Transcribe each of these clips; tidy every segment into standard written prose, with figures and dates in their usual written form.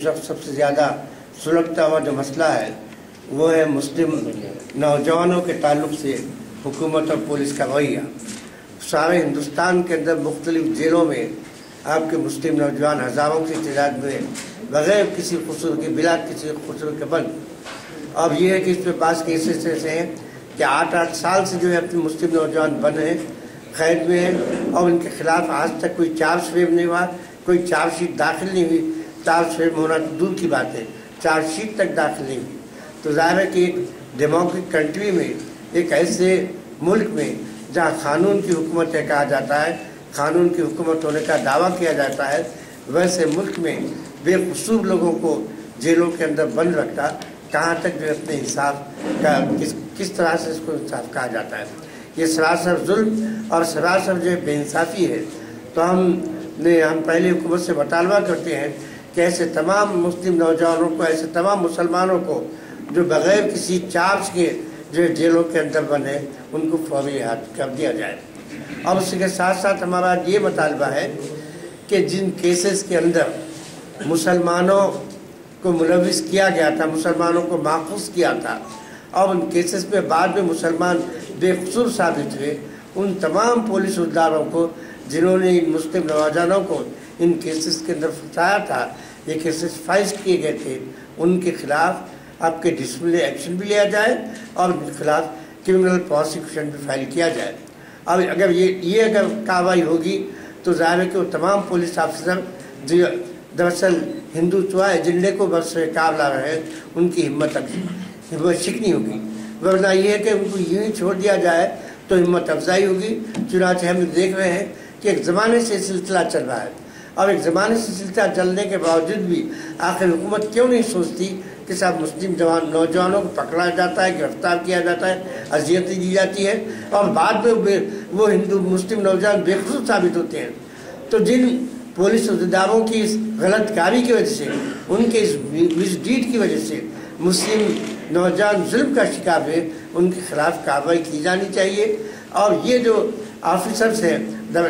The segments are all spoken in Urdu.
سب سے زیادہ سلگتا ہوا جو مسئلہ ہے وہ ہے مسلم نوجوانوں کے تعلق سے حکومت اور پولیس کا رویہ۔ سارے ہندوستان کے اندر مختلف جیلوں میں آپ کے مسلم نوجوان ہزاروں کی تعداد میں بغیر کسی قصور کے بلا کسی قصور کے بند۔ اب یہ ہے کہ اس پہ بعض کیسز ایسے ہیں کہ 8 سال سے جو ہے اپنے مسلم نوجوان بند ہیں، قید میں ہیں، اور ان کے خلاف آج تک کوئی چارج فریم نہیں ہوا، کوئی چارج شیٹ داخل نہیں ہوئی۔ چارج فریم ہونا تو دور کی بات ہے، چارج شیٹ تک داخل نہیں ہوئی۔ تو ظاہر ہے کہ ایک ڈیموکریٹک کنٹری میں، ایک ایسے ملک میں جہاں قانون کی حکومت ہے کہا جاتا ہے، قانون کی حکومت ہونے کا دعویٰ کیا جاتا ہے، ویسے ملک میں بے قصور لوگوں کو جیلوں کے اندر بند رکھتا کہاں تک جو اپنے انصاف کا کس طرح سے اس کو انصاف کہا جاتا ہے؟ یہ سراسر ظلم اور سراسر جو بے انصافی ہے۔ تو ہم پہلے حکومت سے مطالبہ کرتے ہیں کہ ایسے تمام مسلم نوجوانوں کو، ایسے تمام مسلمانوں کو جو بغیر کسی چارج کے جو جیلوں کے اندر بنے، ان کو فوری رہا کر دیا جائے۔ اور اس کے ساتھ ساتھ ہمارا یہ مطالبہ ہے کہ جن کیسز کے اندر مسلمانوں کو ملوث کیا گیا تھا، مسلمانوں کو ماخوذ کیا تھا، اور ان کیسز میں بعد میں مسلمان بے قصور ثابت ہوئے، ان تمام پولیس اداروں کو جنہوں نے ان مسلم نوجوانوں کو ان کیسز کے اندر پھنسایا تھا، یہ کیسز فائز کیے گئے تھے، ان کے خلاف آپ کے ڈسپلنری ایکشن بھی لیا جائے اور ان کے خلاف کرمنل پروسیکیوشن بھی فائل کیا جائے۔ اب اگر یہ اگر کارروائی ہوگی تو ظاہر ہے کہ وہ تمام پولیس آفیسر جو دراصل ہندوتوا ایجنڈے کو برسر کار لا رہے ہیں، ان کی ہمت شکنی ہوگی، ورنہ یہ ہے کہ ان کو یوں ہی چھوڑ دیا جائے تو ہمت افزائی ہوگی۔ چنانچہ ہم دیکھ رہے ہیں کہ ایک زمانے سے سلسلہ چل رہا ہے، اور ایک زمانے سے سلسلہ چلنے کے باوجود بھی آخر حکومت کیوں نہیں سوچتی کہ صاحب مسلم نوجوانوں کو پکڑا جاتا ہے، گرفتار کیا جاتا ہے، اذیتیں دی جاتی ہے، اور بعد میں وہ مسلم نوجوان بے قصور ثابت ہوتے ہیں۔ تو جن پولیس عہدیداروں کی اس غلط کاری کی وجہ سے، ان کے اس مس ڈیڈ کی وجہ سے مسلم نوجوان ظلم کا شکار ہے، ان کے خلاف کارروائی کی جانی چاہیے۔ اور یہ جو آفیسرز ہیں،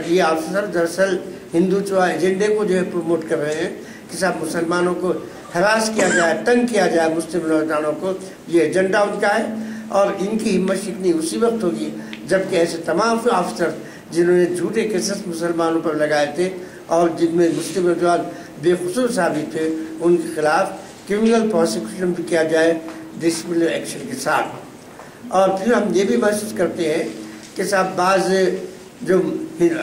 یہ آفیسر دراصل ہندوتوا ایجنڈے کو جو ہے پروموٹ کر رہے ہیں کہ صاحب مسلمانوں کو ہراس کیا جائے، تنگ کیا جائے مسلم نوجوانوں کو، یہ ایجنڈا ان کا ہے۔ اور ان کی ہمت شکنی اسی وقت ہوگی جبکہ ایسے تمام آفیسر جنہوں نے جھوٹے کیسز مسلمانوں پر لگائے تھے اور جن میں مسلم نوجوان بے قصور ثابت تھے، ان کے خلاف کرمنل پروسیکیوشن بھی کیا جائے ڈسپلنری ایکشن کے ساتھ۔ اور پھر ہم یہ بھی محسوس کرتے ہیں کہ صاحب بعض جو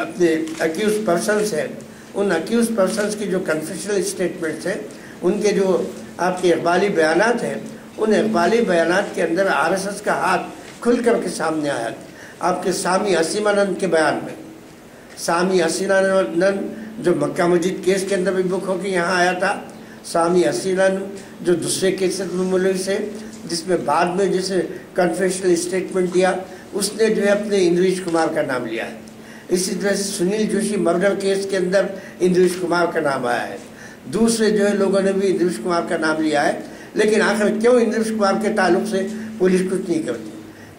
اپنے اکیوز پرسنس ہیں، ان اکیوز پرسنس کی جو کنفیشنل اسٹیٹمنٹس ہیں، ان کے جو آپ کے اخباری بیانات ہیں، ان اخباری بیانات کے اندر RSS کا ہاتھ کھل کر کے سامنے آیا۔ آپ کے سامی اسیمانند کے بیان میں، سامی اسیمانند جو مکہ مسجد کیس کے اندر بھی بک ہو کے یہاں آیا تھا، سامی اسیمانند جو دوسرے کیسز میں ملوث ہے، جس میں بعد میں جسے کنفیشنل اسٹیٹمنٹ دیا، اس نے جو ہے اپنے اندریش کمار کا نام لیا ہے۔ اسی طرح سے سنیل جوشی مرڈر کیس کے اندر اندریش کمار کا نام آیا ہے، دوسرے جو ہے لوگوں نے بھی اندریش کمار کا نام لیا ہے۔ لیکن آخر کیوں اندریش کمار کے تعلق سے پولیس کچھ نہیں کرتی؟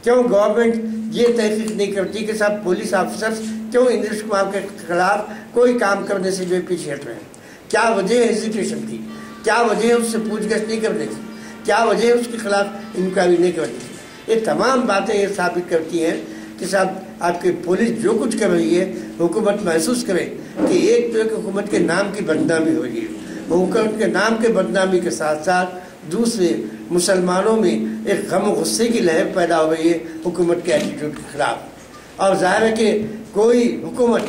کیوں گورنمنٹ یہ تحقیق نہیں کرتی کہ صاحب پولیس آفیسرز کیوں اندریش کمار کے خلاف کوئی کام کرنے سے جو ہے پیچھے ہٹ رہے ہیں؟ کیا وجہ ہے ہیزیٹیشن کی؟ کیا وجہ ہے اس سے پوچھ گچھ نہیں کرنے کی؟ کیا وجہ ہے اس کے خلاف انکوائری نہیں کرنے کی؟ یہ تمام باتیں یہ ثابت کرتی ہیں کہ صاحب آپ کی پولیس جو کچھ کر رہی ہے، حکومت محسوس کرے کہ ایک تو حکومت کے نام کی بدنامی ہو رہی ہے، حکومت کے نام کے بدنامی کے ساتھ ساتھ دوسرے مسلمانوں میں ایک غم و غصے کی لہر پیدا ہو رہی ہے حکومت کے ایٹیٹیوڈ کے خلاف۔ اور ظاہر ہے کہ کوئی حکومت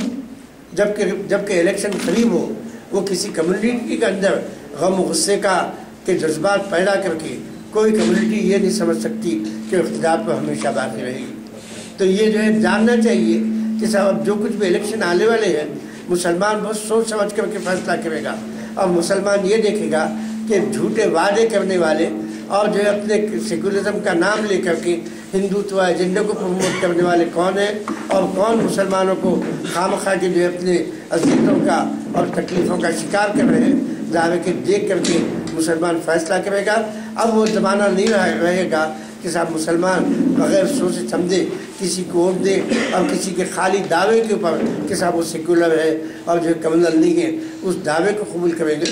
جبکہ الیکشن قریب ہو، وہ کسی کمیونٹی کے اندر غم و غصے کے جذبات پیدا کر کے کوئی کمیونٹی یہ نہیں سمجھ سکتی کہ اقتدار پر ہمیشہ باقی رہے گی۔ تو یہ جو ہے جاننا چاہیے کہ صاحب اب جو کچھ بھی الیکشن آنے والے ہیں، مسلمان بہت سوچ سمجھ کر کے فیصلہ کرے گا، اور مسلمان یہ دیکھے گا کہ جھوٹے وعدے کرنے والے اور جو ہے اپنے سیکولرزم کا نام لے کر کے ہندوتوا ایجنڈے کو پروموٹ کرنے والے کون ہیں، اور کون مسلمانوں کو خامخواہ کے جو ہے اپنے اذیتوں کا اور تکلیفوں کا شکار کر رہے ہیں۔ ظاہر کہ دیکھ کر کے مسلمان فیصلہ کرے گا۔ اب وہ زمانہ نہیں رہے گا کہ صاحب مسلمان بغیر سوچے سمجھے کسی کو ووٹ دے اور کسی کے خالی دعوے کے اوپر کہ صاحب وہ سیکولر ہے اور جو کمیونل نہیں ہے اس دعوے کو قبول کریں گے۔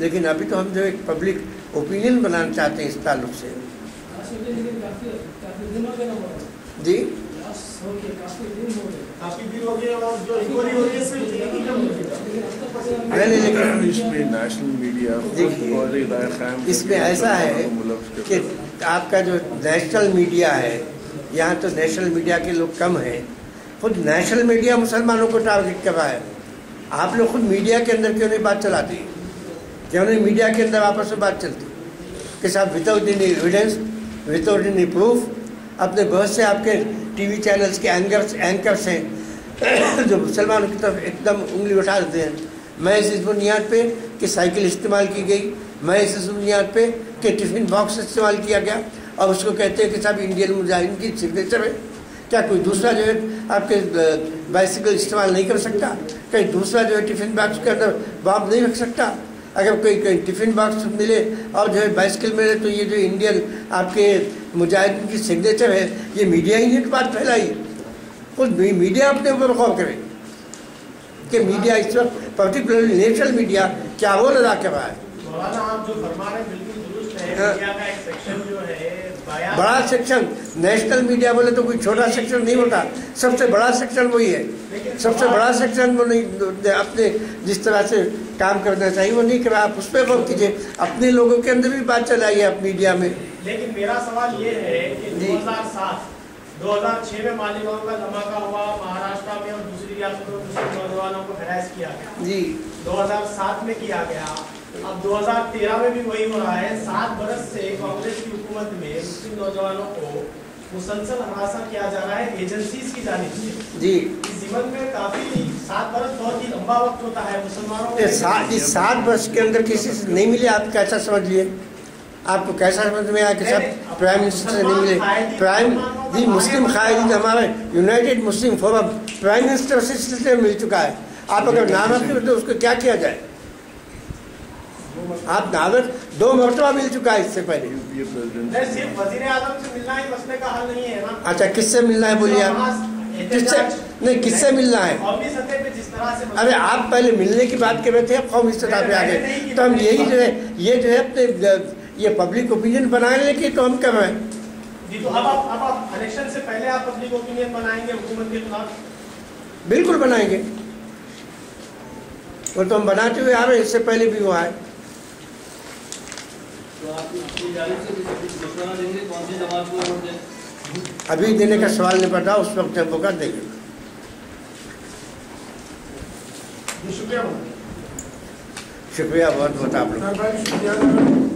لیکن ابھی تو ہم جو ایک پبلک اوپینین بنانا چاہتے ہیں اس تعلق سے. جی نیشنل میڈیا اس میں ایسا ہے کہ آپ کا جو نیشنل میڈیا ہے، یہاں تو نیشنل میڈیا کے لوگ کم ہیں. خود نیشنل میڈیا مسلمانوں کو ٹارگٹ کر رہا ہے. آپ لوگ خود میڈیا کے اندر کیوں نہیں بات چلاتے؟ کیوں نہیں میڈیا کے اندر آپس میں بات چلتی کہ صاحب without any evidence, without any proof اپنے بہت سے آپ کے ٹی وی چینلز کے اینکرس ہیں جو مسلمانوں کی طرف ایک دم انگلی اٹھا دیتے ہیں. میں اس بنیاد پہ کہ سائیکل استعمال کی گئی، میں اس بنیاد پہ کہ ٹفن باکس استعمال کیا گیا، اور اس کو کہتے ہیں کہ صاحب انڈین مجاہدین کی سگنیچر ہے. کیا کوئی دوسرا جو ہے آپ کے بائسیکل استعمال نہیں کر سکتا؟ کہیں دوسرا جو ہے ٹفن باکس کے اندر بام نہیں رکھ سکتا؟ اگر کوئی کہیں ٹفن باکس ملے اور جو ہے بائسیکل ملے تو یہ جو انڈین آپ کے مجاہدین کی سگنیچر ہے، یہ میڈیا ہی نے بات پھیلائی. خود میڈیا اپنے اوپر غور کرے کہ میڈیا اس وقت پرٹیکولرلی نیشنل میڈیا کیا رول ادا کر رہا ہے. مولانا آپ جو فرما رہے ہیں بالکل درست ہے. میڈیا کا ایک سیکشن جو ہے بڑا سیکشن، نیشنل میڈیا بولے تو کوئی چھوٹا سیکشن نہیں ہوتا، سب سے بڑا سیکشن وہی ہے. سب سے بڑا سیکشن وہ نہیں اپنے جس طرح سے کام کرنا چاہیے وہ نہیں کرا. آپ اس پہ غور کیجیے، اپنے لوگوں کے اندر بھی بات چلائیے آپ میڈیا میں. لیکن میرا سوال یہ ہے کہ 2006 میں مالیگاؤں کا دھماکہ ہوا مہاراشٹر میں اور دوسری ریاستوں میں مسلم نوجوانوں کو ہراس کیا گیا. جی 2007 میں کیا گیا. اب 2013 میں بھی وہی ہو رہا ہے. 7 برس سے کانگریس کی حکومت میں مسلم نوجوانوں کو مسلسل ہراساں کیا جا رہا ہے ایجنسیز کی جانب سے. جی اس ضمن میں کافی 7 برس بہت ہی لمبا وقت ہوتا ہے مسلمانوں کو. اس 7 برس کے اندر کسی سے نہیں ملے، آپ کیسا سمجھ لیے؟ آپ کو کیسا سمجھ میں آیا کہ سب پرائم منسٹر سے نہیں ملے؟ جی مسلم قائدین ہمارے یونائٹڈ مسلم فورم پرائم منسٹر سے مل چکا ہے. آپ اگر نام رکھتے تو اس کو کیا کیا جائے؟ آپ دعوت 2 مرتبہ مل چکا ہے اس سے پہلے. صرف وزیر اعظم سے ملنا ہی مسئلے کا حل نہیں ہے نا. اچھا کس سے ملنا ہے بولیے آپ؟ کس سے نہیں، کس سے ملنا ہے؟ قومی سطح پہ جس طرح سے ارے آپ پہلے ملنے کی بات کر رہے تھے، اب قومی سطح پہ آ گئے. تو ہم یہی جو ہے یہ جو ہے اپنے یہ پبلک اوپینین بنانے کی تو ہم کر رہے ہیں. جی تو اب آپ الیکشن سے پہلے آپ پبلک اوپینین بنائیں گے حکومت کے خلاف؟ بالکل بنائیں گے، وہ تو ہم بناتے ہوئے آ رہے ہیں، اس سے پہلے بھی وہ آئے. ابھی دینے کا سوال نہیں پڑتا، اس وقت ہم وہ کر دیں گے. شکریہ شکریہ بہت بہت آپ لوگ.